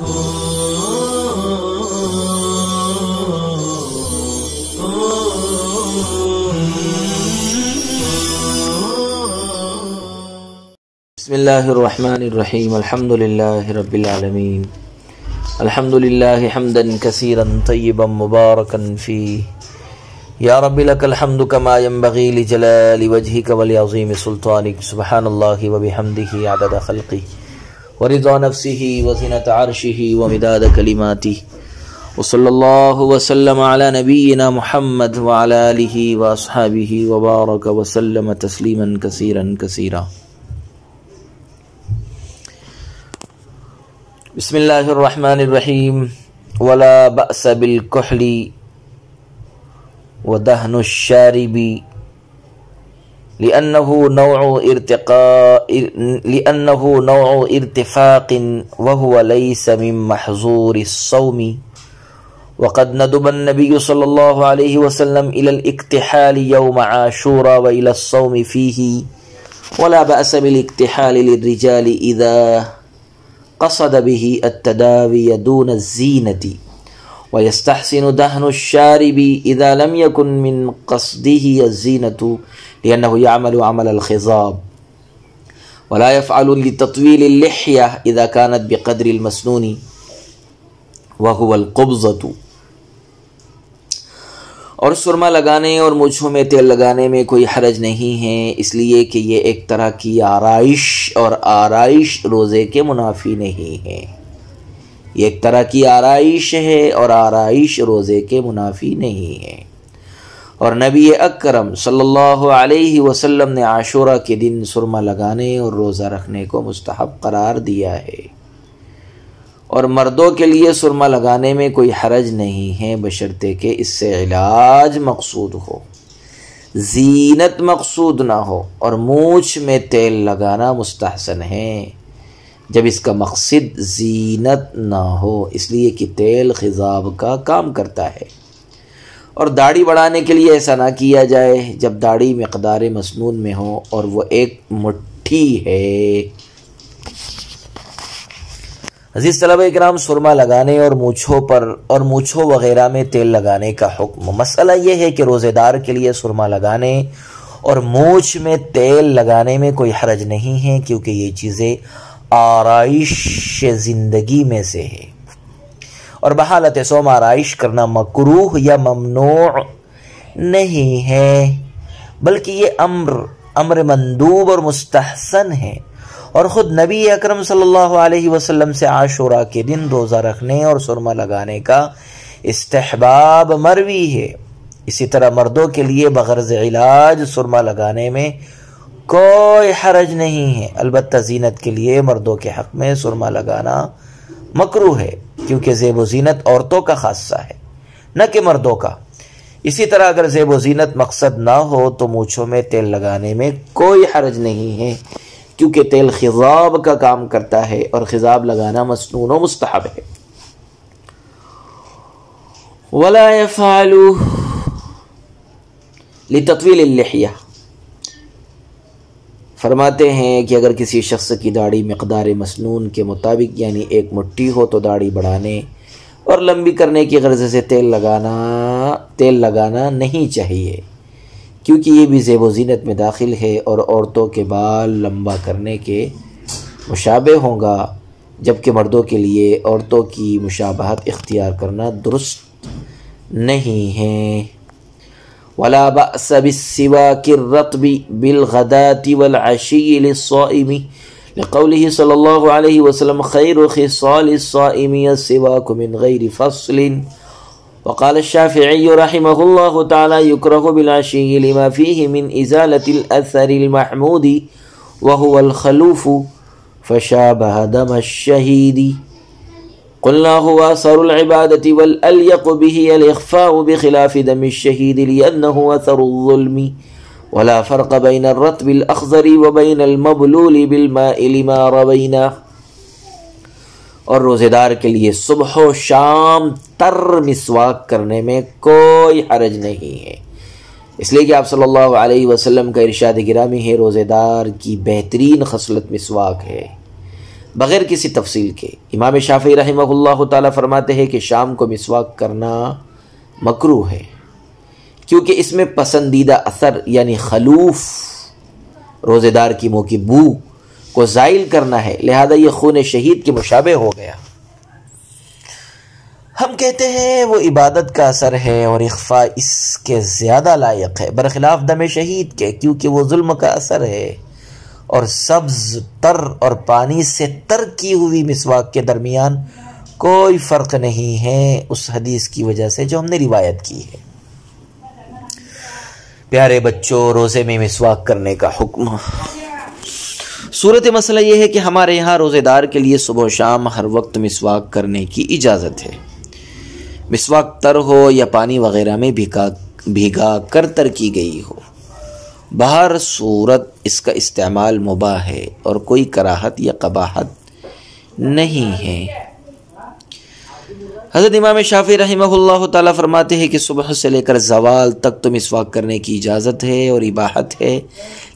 بسم اللہ الرحمن الرحیم الحمد للہ رب العالمین الحمد للہ حمدا کثیرا طیبا مبارکا فیہ یا رب لک الحمد کما ينبغی لجلال وجہک ولعظیم سلطانک سبحان اللہ وبحمدہ عدد خلقہ ورضا نفسہ وزنۃ عرشہ ومداد کلماتہ وصلی اللہ وسلم علی نبینا محمد وعلی آلہ واصحابہ وبارک وسلم تسلیما کثیرا کثیرا۔ بسم اللہ الرحمن الرحیم ولا بأس بالکحل ودہن الشارب لأنه نوع ارتفاق وهو ليس من محظور الصوم وقد ندب النبي صلى الله عليه وسلم إلى الاكتحال يوم عاشوراء وإلى الصوم فيه ولا بأس بالاكتحال للرجال إذا قصد به التداوي دون الزينة ويستحسن دهن الشارب إذا لم يكن من قصده الزينة لأنه يعمل عمل الخضاب ولا يفعل لتطويل اللحية إذا كانت بقدر المسنون وهو القبضة۔ اور سرما لگانے اور مونچھوں میں تیل لگانے میں کوئی حرج نہیں ہے، اس لیے کہ یہ ایک طرح کی آرائش اور آرائش روزے کے منافی نہیں ہے۔ یہ ایک طرح کی آرائش ہے اور آرائش روزے کے منافی نہیں ہے۔ اور نبی اکرم صلی اللہ علیہ وسلم نے عاشوراء کے دن سرما لگانے اور روزہ رکھنے کو مستحب قرار دیا ہے، اور مردوں کے لیے سرما لگانے میں کوئی حرج نہیں ہے بشرطے کہ اس سے علاج مقصود ہو، زینت مقصود نہ ہو، اور مونچھ میں تیل لگانا مستحسن ہے جب اس کا مقصد زینت نہ ہو، اس لیے کہ تیل خضاب کا کام کرتا ہے۔ اور داڑھی بڑھانے کے لیے ایسا نہ کیا جائے جب داڑھی مقدار مسنون میں ہو اور وہ ایک مٹھی ہے۔ عزیز طلبہ اکرام، سرما لگانے اور مونچھوں وغیرہ میں تیل لگانے کا حکم، مسئلہ یہ ہے کہ روزے دار کے لیے سرما لگانے اور مونچھ میں تیل لگانے میں کوئی حرج نہیں ہے، کیونکہ یہ چیزیں آرائش زندگی میں سے ہے، اور بحالت صوم آرائش کرنا مکروہ یا ممنوع نہیں ہے، بلکہ یہ امر مندوب اور مستحسن ہے۔ اور خود نبی اکرم صلی اللہ علیہ وسلم سے عاشوراء کے دن روزہ رکھنے اور سرما لگانے کا استحباب مروی ہے۔ اسی طرح مردوں کے لیے بغرض علاج سرما لگانے میں کوئی حرج نہیں ہے، البتہ زینت کے لیے مردوں کے حق میں سرما لگانا مکروہ ہے، کیونکہ زیب و زینت عورتوں کا خاصہ ہے نہ کہ مردوں کا۔ اسی طرح اگر زیب و زینت مقصد نہ ہو تو مونچھوں میں تیل لگانے میں کوئی حرج نہیں ہے، کیونکہ تیل خضاب کا کام کرتا ہے اور خضاب لگانا مسنون و مستحب ہے۔ ولا يفعل لتطويل اللحیہ، فرماتے ہیں کہ اگر کسی شخص کی داڑھی مقدار مسنون کے مطابق یعنی ایک مٹھی ہو تو داڑھی بڑھانے اور لمبی کرنے کی غرض سے تیل لگانا نہیں چاہیے، کیونکہ یہ بھی زیب و زینت میں داخل ہے اور عورتوں کے بال لمبا کرنے کے مشابہ ہوگا، جبکہ مردوں کے لیے عورتوں کی مشابہت اختیار کرنا درست نہیں ہے۔ ولا بأس بالسواك الرطب بالغداة والعشي للصائم لقوله صلى الله عليه وسلم خير خصال الصائم السواك من غير فصل، وقال الشافعي رحمه الله تعالى يكره بالعشي لما فيه من إزالة الأثر المحمود وهو الخلوف فشابه دم الشهيد، قلنا هو أثر العبادة والأليق به الإخفاء بخلاف دم الشهيد لأنه أثر الظلم، ولا فرق بين الرطب الأخضر وبين المبلول بالماء لما روينا۔ اور روزے دار کے لیے صبح و شام تر مسواک کرنے میں کوئی حرج نہیں ہے، اس لیے کہ آپ صلی اللہ علیہ وسلم کا ارشاد گرامی ہے، روزے دار کی بہترین خصلت مسواک ہے۔ بغیر کسی تفصیل کے۔ امام شافعی رحمہ اللہ تعالیٰ فرماتے ہیں کہ شام کو مسواک کرنا مکروہ ہے، کیونکہ اس میں پسندیدہ اثر یعنی خلوف، روزے دار کی منہ کی بو کو زائل کرنا ہے، لہذا یہ خون شہید کے مشابہ ہو گیا۔ ہم کہتے ہیں وہ عبادت کا اثر ہے اور اخفاء اس کے زیادہ لائق ہے برخلاف دم شہید کے، کیونکہ وہ ظلم کا اثر ہے، اور سبز، تر اور پانی سے تر کی ہوئی مسواک کے درمیان کوئی فرق نہیں ہے اس حدیث کی وجہ سے جو ہم نے روایت کی ہے۔ پیارے بچوں، روزے میں مسواک کرنے کا حکم۔ صورت مسئلہ یہ ہے کہ ہمارے یہاں روزے دار کے لیے صبح و شام ہر وقت مسواک کرنے کی اجازت ہے، مسواک تر ہو یا پانی وغیرہ میں بھیگا کر تر کی گئی ہو، بہر صورت اس کا استعمال مباح ہے اور کوئی کراہت یا قباحت نہیں ہے۔ حضرت امام شافعی رحمہ اللہ تعالیٰ فرماتے ہیں کہ صبح سے لے کر زوال تک تو مسواک کرنے کی اجازت ہے اور اباحت ہے،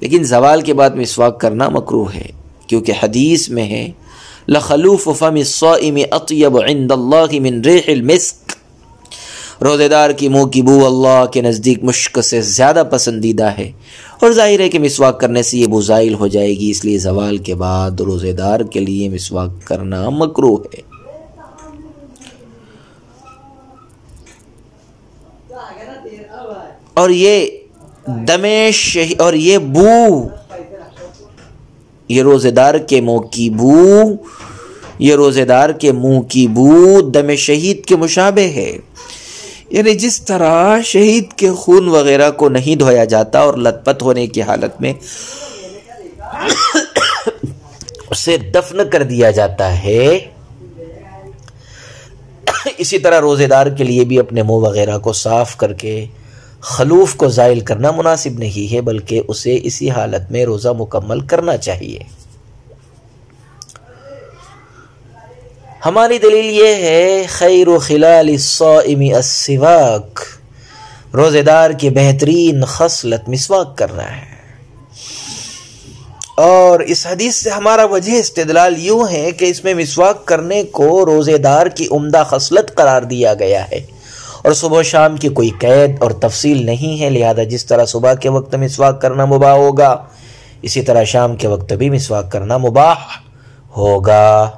لیکن زوال کے بعد مسواک کرنا مکروہ ہے، کیونکہ حدیث میں ہے لخلوف فم الصائم اطیب عند اللہ من ریح المسک، روزے دار کی منہ کی بو اللہ کے نزدیک مشک سے زیادہ پسندیدہ ہے، اور ظاہر ہے کہ مسواک کرنے سے یہ بو زائل ہو جائے گی، اس لیے زوال کے بعد روزے دار کے لیے مسواک کرنا مکروہ ہے۔ اور یہ اور یہ بو، یہ روزے دار کے منہ کی بو، یہ روزے دار کے منہ کی بو دم شہید کے مشابہ ہے، یعنی جس طرح شہید کے خون وغیرہ کو نہیں دھویا جاتا اور لت پت ہونے کی حالت میں اسے دفن کر دیا جاتا ہے، اسی طرح روزے دار کے لیے بھی اپنے منہ وغیرہ کو صاف کر کے خلوف کو زائل کرنا مناسب نہیں ہے، بلکہ اسے اسی حالت میں روزہ مکمل کرنا چاہیے۔ ہماری دلیل یہ ہے خیر خلال الصائم السواک، روزے دار کی بہترین خصلت مسواک کرنا ہے، اور اس حدیث سے ہمارا وجہ استدلال یوں ہے کہ اس میں مسواک کرنے کو روزے دار کی عمدہ خصلت قرار دیا گیا ہے، اور صبح و شام کی کوئی قید اور تفصیل نہیں ہے، لہذا جس طرح صبح کے وقت مسواک کرنا مباح ہوگا، اسی طرح شام کے وقت بھی مسواک کرنا مباح ہوگا۔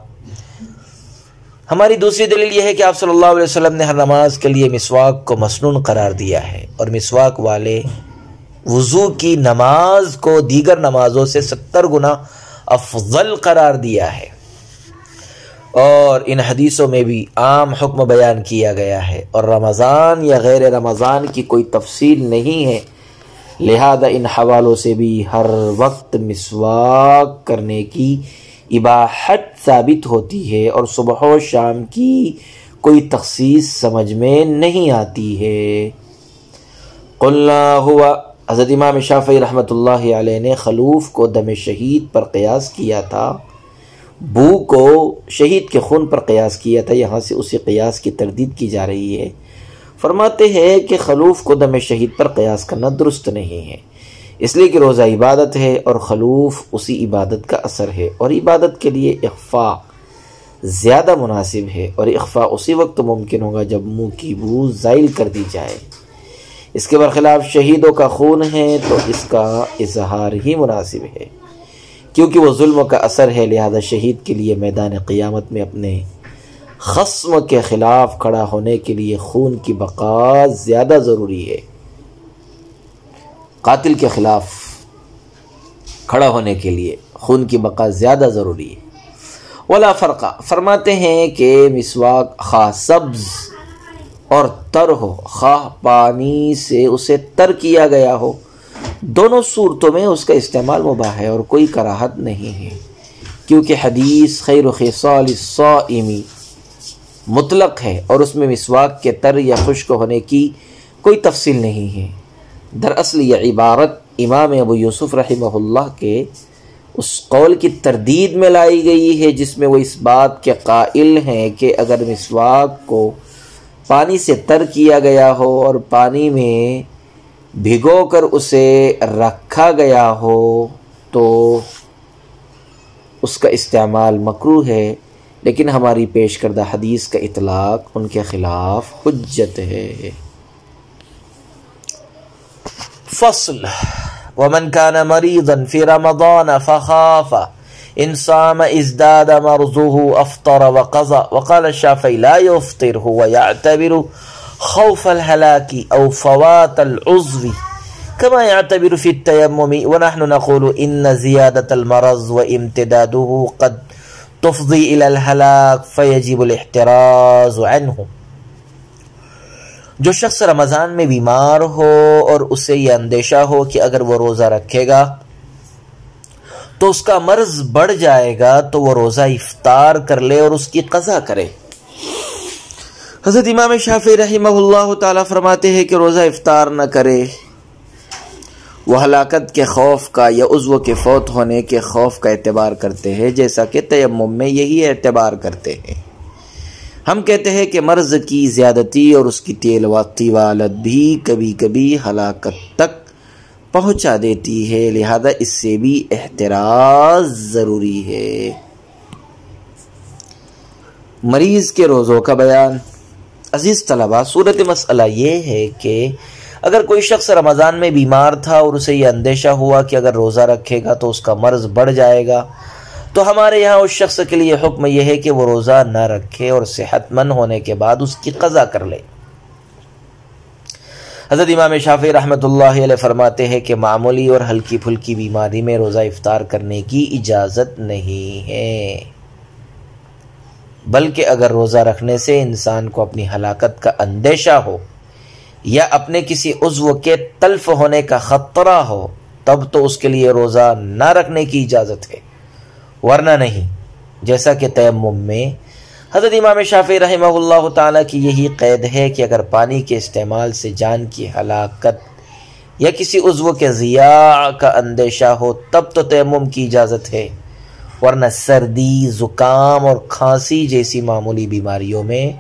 ہماری دوسری دلیل یہ ہے کہ آپ صلی اللہ علیہ وسلم نے ہر نماز کے لیے مسواک کو مسنون قرار دیا ہے، اور مسواک والے وضو کی نماز کو دیگر نمازوں سے 70 گنا افضل قرار دیا ہے، اور ان حدیثوں میں بھی عام حکم بیان کیا گیا ہے، اور رمضان یا غیر رمضان کی کوئی تفصیل نہیں ہے، لہذا ان حوالوں سے بھی ہر وقت مسواک کرنے کی اباحت ثابت ہوتی ہے، اور صبح و شام کی کوئی تخصیص سمجھ میں نہیں آتی ہے۔ قلنا ہوا، حضرت امام شافعی رحمۃ اللہ علیہ نے خلوف کو دم شہید پر قیاس کیا تھا، بو کو شہید کے خون پر قیاس کیا تھا، یہاں سے اسی قیاس کی تردید کی جا رہی ہے۔ فرماتے ہیں کہ خلوف کو دم شہید پر قیاس کرنا درست نہیں ہے، اس لیے کہ روزہ عبادت ہے اور خلوف اسی عبادت کا اثر ہے، اور عبادت کے لیے اخفاء زیادہ مناسب ہے، اور اخفاء اسی وقت ممکن ہوگا جب منہ کی بو زائل کر دی جائے۔ اس کے برخلاف شہیدوں کا خون ہے تو اس کا اظہار ہی مناسب ہے، کیونکہ وہ ظلم کا اثر ہے، لہذا شہید کے لیے میدان قیامت میں اپنے خصم کے خلاف کھڑا ہونے کے لیے خون کی بقا زیادہ ضروری ہے، قاتل کے خلاف کھڑا ہونے کے لیے خون کی بقا زیادہ ضروری ہے۔ ولا فرقہ، فرماتے ہیں کہ مسواک خواہ سبز اور تر ہو، خواہ پانی سے اسے تر کیا گیا ہو، دونوں صورتوں میں اس کا استعمال مباح ہے اور کوئی کراہت نہیں ہے، کیونکہ حدیث خیر خصال الصائم مطلق ہے، اور اس میں مسواک کے تر یا خشک ہونے کی کوئی تفصیل نہیں ہے۔ دراصل یہ عبارت امام ابو یوسف رحمہ اللہ کے اس قول کی تردید میں لائی گئی ہے جس میں وہ اس بات کے قائل ہیں کہ اگر مسواک کو پانی سے تر کیا گیا ہو اور پانی میں بھگو کر اسے رکھا گیا ہو تو اس کا استعمال مکروہ ہے، لیکن ہماری پیش کردہ حدیث کا اطلاق ان کے خلاف حجت ہے۔ فصل ومن كان مريضا في رمضان فخاف إن صام ازداد مرضه أفطر وقضى، وقال الشافعي لا يفطر هو يعتبر خوف الهلاك أو فوات العضو كما يعتبر في التيمم، ونحن نقول إن زيادة المرض وامتداده قد تفضي إلى الهلاك فيجب الاحتراز عنه۔ جو شخص رمضان میں بیمار ہو اور اسے یہ اندیشہ ہو کہ اگر وہ روزہ رکھے گا تو اس کا مرض بڑھ جائے گا تو وہ روزہ افطار کر لے اور اس کی قضا کرے۔ حضرت امام شافعی رحمہ اللہ تعالی فرماتے ہیں کہ روزہ افطار نہ کرے، وہ ہلاکت کے خوف کا یا عضو کے فوت ہونے کے خوف کا اعتبار کرتے ہیں، جیسا کہ تیمم میں یہی اعتبار کرتے ہیں۔ ہم کہتے ہیں کہ مرض کی زیادتی اور اس کی طوالت بھی کبھی کبھی ہلاکت تک پہنچا دیتی ہے، لہذا اس سے بھی احتراز ضروری ہے۔ مریض کے روزوں کا بیان۔ عزیز طلبہ، صورت مسئلہ یہ ہے کہ اگر کوئی شخص رمضان میں بیمار تھا اور اسے یہ اندیشہ ہوا کہ اگر روزہ رکھے گا تو اس کا مرض بڑھ جائے گا، تو ہمارے یہاں اس شخص کے لیے حکم یہ ہے کہ وہ روزہ نہ رکھے اور صحت مند ہونے کے بعد اس کی قضا کر لے۔ حضرت امام شافعی رحمۃ اللہ علیہ فرماتے ہیں کہ معمولی اور ہلکی پھلکی بیماری میں روزہ افطار کرنے کی اجازت نہیں ہے، بلکہ اگر روزہ رکھنے سے انسان کو اپنی ہلاکت کا اندیشہ ہو یا اپنے کسی عضو کے تلف ہونے کا خطرہ ہو تب تو اس کے لیے روزہ نہ رکھنے کی اجازت ہے، ورنہ نہیں۔ جیسا کہ تیمم میں حضرت امام شافعی رحمہ اللہ تعالیٰ کی یہی قید ہے کہ اگر پانی کے استعمال سے جان کی ہلاکت یا کسی عضو کے ضیاع کا اندیشہ ہو تب تو تیمم کی اجازت ہے، ورنہ سردی، زکام اور کھانسی جیسی معمولی بیماریوں میں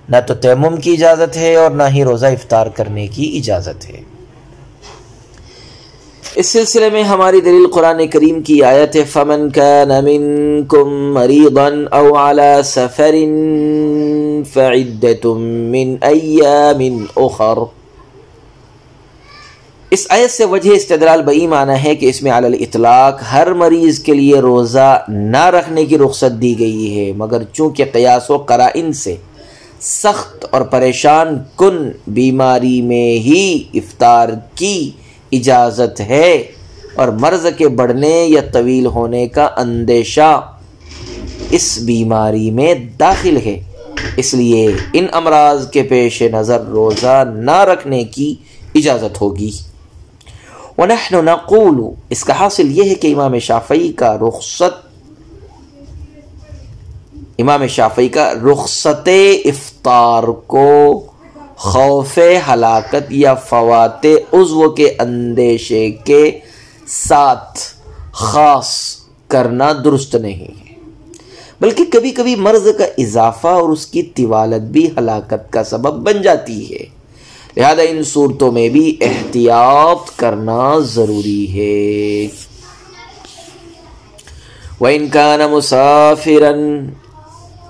نہ تو تیمم کی اجازت ہے اور نہ ہی روزہ افطار کرنے کی اجازت ہے۔ اس سلسلے میں ہماری دلیل قرآن کریم کی آیت ہے فَمَنْ كَانَ مِنْكُمْ مَرِيضًا أَوْ عَلَى سَفَرٍ فَعِدَّةٌ مِّنْ أَيَّامٍ أُخَرَ۔ اس آیت سے وجہ استدلال بئی معنی ہے کہ اس میں علی الاطلاق ہر مریض کے لیے روزہ نہ رکھنے کی رخصت دی گئی ہے، مگر چونکہ قیاس و قرائن سے سخت اور پریشان کن بیماری میں ہی افطار کی اجازت ہے اور مرض کے بڑھنے یا طویل ہونے کا اندیشہ اس بیماری میں داخل ہے، اس لیے ان امراض کے پیش نظر روزہ نہ رکھنے کی اجازت ہوگی۔ وَنَحْنُ نَقُولُ، اس کا حاصل یہ ہے کہ امام شافعی کا رخصت افطار کو خوف ہلاکت یا فوات عضو کے اندیشے کے ساتھ خاص کرنا درست نہیں ہے، بلکہ کبھی کبھی مرض کا اضافہ اور اس کی طوالت بھی ہلاکت کا سبب بن جاتی ہے، لہذا ان صورتوں میں بھی احتیاط کرنا ضروری ہے۔ وَإِن كَانَ مُسَافِرًا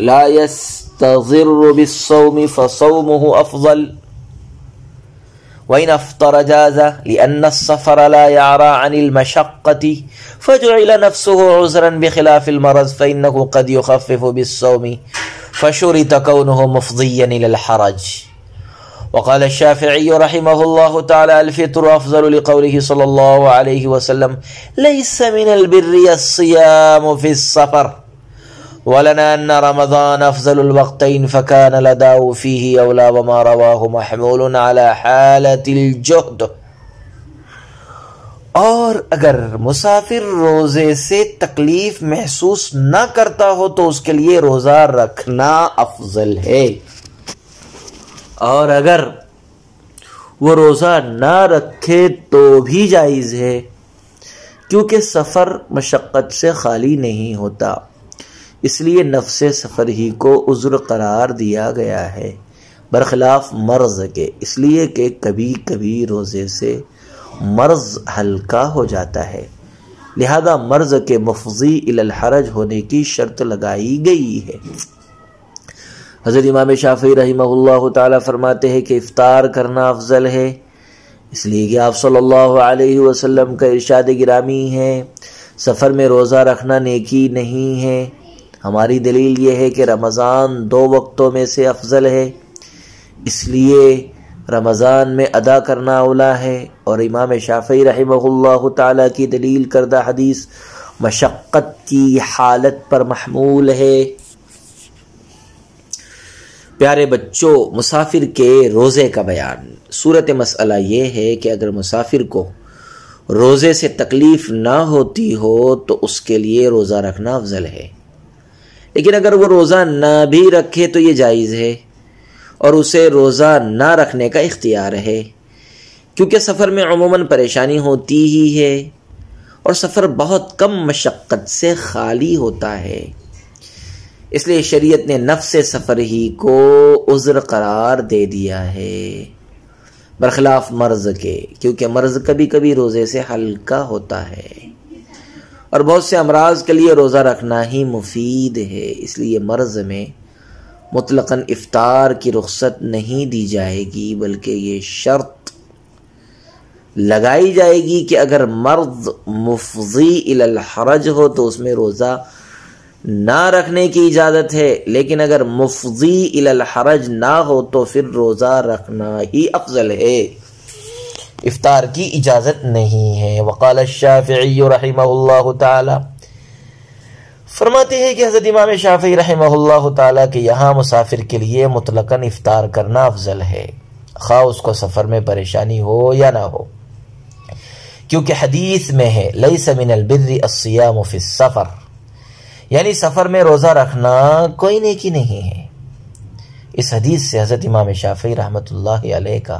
لا يستضر بالصوم فصومه أفضل وإن أفطر جاز لأن السفر لا يعرى عن المشقة فجعل نفسه عذرا بخلاف المرض فإنه قد يخفف بالصوم فشرط كونه مفضيا إلى الحرج۔ وقال الشافعي رحمه الله تعالى الفطر أفضل لقوله صلى الله عليه وسلم ليس من البر الصيام في السفر ولنا أن رمضان أفضل الوقتين فكان لداه فيه أولى وما رواه محمول على حالة الجهد۔ اور اگر مسافر روزے سے تکلیف محسوس نہ کرتا ہو تو اس کے لیے روزہ رکھنا افضل ہے، اور اگر وہ روزہ نہ رکھے تو بھی جائز ہے، کیونکہ سفر مشقت سے خالی نہیں ہوتا، اس لیے نفس سفر ہی کو عذر قرار دیا گیا ہے برخلاف مرض کے، اس لیے کہ کبھی کبھی روزے سے مرض ہلکا ہو جاتا ہے، لہذا مرض کے مفضی الی الحرج ہونے کی شرط لگائی گئی ہے۔ حضرت امام شافعی رحمہ اللہ تعالی فرماتے ہیں کہ افطار کرنا افضل ہے، اس لیے کہ آپ صلی اللہ علیہ وسلم کا ارشاد گرامی ہے سفر میں روزہ رکھنا نیکی نہیں ہے۔ ہماری دلیل یہ ہے کہ رمضان 2 وقتوں میں سے افضل ہے، اس لیے رمضان میں ادا کرنا اولا ہے، اور امام شافعی رحمہ اللہ تعالی کی دلیل کردہ حدیث مشقت کی حالت پر محمول ہے۔ پیارے بچوں، مسافر کے روزے کا بیان۔ صورت مسئلہ یہ ہے کہ اگر مسافر کو روزے سے تکلیف نہ ہوتی ہو تو اس کے لیے روزہ رکھنا افضل ہے، لیکن اگر وہ روزہ نہ بھی رکھے تو یہ جائز ہے اور اسے روزہ نہ رکھنے کا اختیار ہے، کیونکہ سفر میں عموماً پریشانی ہوتی ہی ہے اور سفر بہت کم مشقت سے خالی ہوتا ہے، اس لیے شریعت نے نفس سفر ہی کو عذر قرار دے دیا ہے، برخلاف مرض کے، کیونکہ مرض کبھی کبھی روزے سے ہلکا ہوتا ہے اور بہت سے امراض کے لیے روزہ رکھنا ہی مفید ہے، اس لیے مرض میں مطلقاً افطار کی رخصت نہیں دی جائے گی، بلکہ یہ شرط لگائی جائے گی کہ اگر مرض مفضی الی الحرج ہو تو اس میں روزہ نہ رکھنے کی اجازت ہے، لیکن اگر مفضی الی الحرج نہ ہو تو پھر روزہ رکھنا ہی افضل ہے، افطار کی اجازت نہیں ہے۔ وقال الشافعی رحمہ اللہ تعالی، فرماتے ہیں کہ حضرت امام شافعی رحمہ اللہ تعالی کہ یہاں مسافر کے لیے مطلقاً افطار کرنا افضل ہے، خواہ اس کو سفر میں پریشانی ہو یا نہ ہو، کیونکہ حدیث میں ہے لیس من البر الصیام فی السفر، یعنی سفر میں روزہ رکھنا کوئی نیکی نہیں ہے۔ اس حدیث سے حضرت امام شافعی رحمۃ اللہ علیہ کا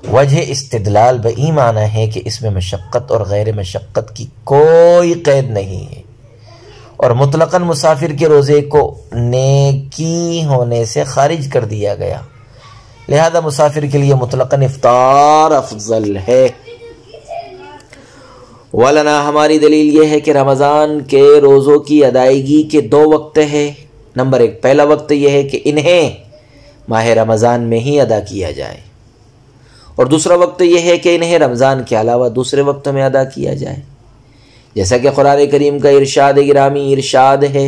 وجہ استدلال بئی معنی ہے کہ اس میں مشقت اور غیر مشقت کی کوئی قید نہیں ہے، اور مطلقاً مسافر کے روزے کو نیکی ہونے سے خارج کر دیا گیا، لہذا مسافر کے لیے مطلقاً افطار افضل ہے۔ ولنا، ہماری دلیل یہ ہے کہ رمضان کے روزوں کی ادائیگی کے 2 وقت ہے۔ نمبر 1، پہلا وقت یہ ہے کہ انہیں ماہ رمضان میں ہی ادا کیا جائے، اور دوسرا وقت یہ ہے کہ انہیں رمضان کے علاوہ دوسرے وقتوں میں ادا کیا جائے، جیسا کہ قرآن کریم کا ارشاد گرامی ارشاد ہے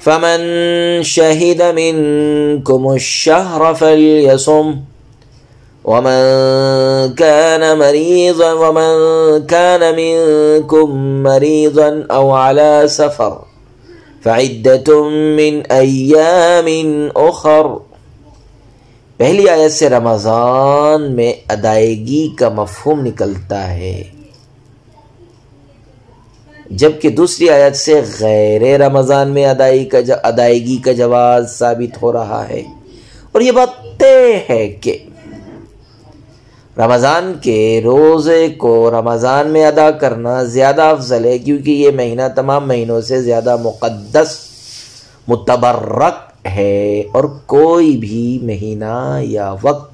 فَمَن شَهِدَ مِنكُمُ الشَّهْرَ فَلْيَصُمْ وَمَن كَانَ مِنكُم مَّرِيضًا أَوْ عَلَى سَفَرٍ فَعِدَّةٌ مِّنْ أَيَّامٍ أُخَرَ۔ پہلی آیت سے رمضان میں ادائیگی کا مفہوم نکلتا ہے، جبکہ دوسری آیت سے غیر رمضان میں ادائیگی کا جواز ثابت ہو رہا ہے، اور یہ بات طے ہے کہ رمضان کے روزے کو رمضان میں ادا کرنا زیادہ افضل ہے، کیونکہ یہ مہینہ تمام مہینوں سے زیادہ مقدس متبرک ہے، اور کوئی بھی مہینہ یا وقت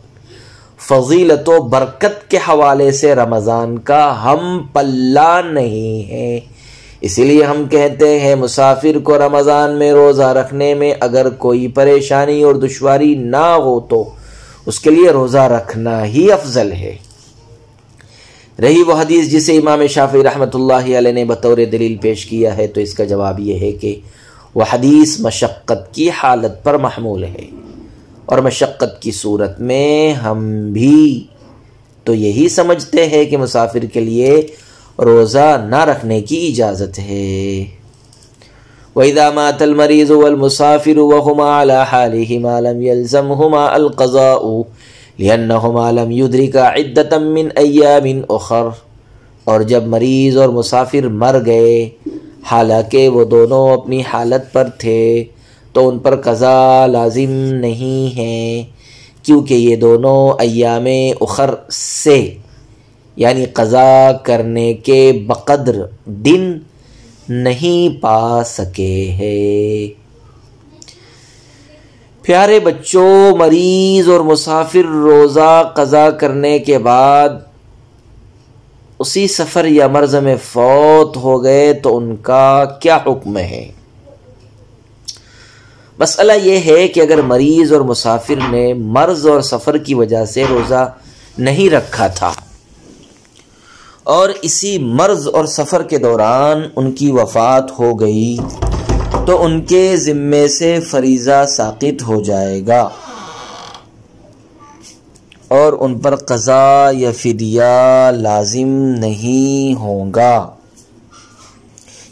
فضیلت و برکت کے حوالے سے رمضان کا ہم پلہ نہیں ہے۔ اسی لیے ہم کہتے ہیں مسافر کو رمضان میں روزہ رکھنے میں اگر کوئی پریشانی اور دشواری نہ ہو تو اس کے لیے روزہ رکھنا ہی افضل ہے۔ رہی وہ حدیث جسے امام شافعی رحمۃ اللہ علیہ نے بطور دلیل پیش کیا ہے، تو اس کا جواب یہ ہے کہ وہ حدیث مشقت کی حالت پر محمول ہے، اور مشقت کی صورت میں ہم بھی تو یہی سمجھتے ہیں کہ مسافر کے لیے روزہ نہ رکھنے کی اجازت ہے۔ وَإِذَا مَاتَ الْمَرِيضُ وَالْمُسَافِرُ وَهُمَا عَلَى حَالِهِمَا لَمْ يَلْزَمْهُمَا الْقَضَاءُ لِأَنَّهُمَا لَمْ يُدْرِكَا عِدَّةً مِّنْ أَيَّامٍ أُخَرَ، اور جب مریض اور مسافر مر گئے حالانکہ وہ دونوں اپنی حالت پر تھے تو ان پر قضا لازم نہیں ہے، کیونکہ یہ دونوں ایام اخر سے یعنی قضا کرنے کے بقدر دن نہیں پا سکے ہیں۔ پیارے بچوں، مریض اور مسافر روزہ قضا کرنے کے بعد اسی سفر یا مرض میں فوت ہو گئے تو ان کا کیا حکم ہے؟ مسئلہ یہ ہے کہ اگر مریض اور مسافر نے مرض اور سفر کی وجہ سے روزہ نہیں رکھا تھا اور اسی مرض اور سفر کے دوران ان کی وفات ہو گئی تو ان کے ذمے سے فریضہ ساقط ہو جائے گا اور ان پر قضا یا فدیہ لازم نہیں ہوگا،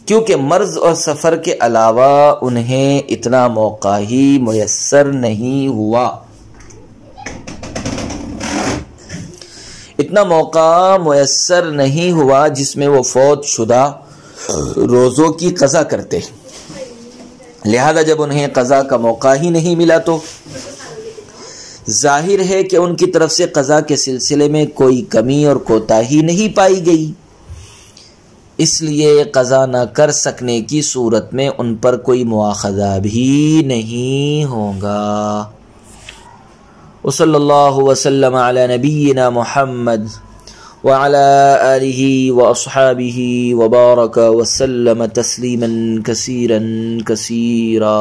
کیونکہ مرض اور سفر کے علاوہ انہیں اتنا موقع ہی میسر نہیں ہوا۔ اتنا موقع میسر نہیں ہوا جس میں وہ فوت شدہ روزوں کی قضا کرتے، لہذا جب انہیں قضا کا موقع ہی نہیں ملا تو ظاہر ہے کہ ان کی طرف سے قضا کے سلسلے میں کوئی کمی اور کوتاہی نہیں پائی گئی، اس لیے قضا نہ کر سکنے کی صورت میں ان پر کوئی مواخذہ بھی نہیں ہوگا۔ وصلی اللہ وسلم علی نبینا محمد وعلى آله وأصحابه وبارك وسلم تسليما كثيرا كثيرا۔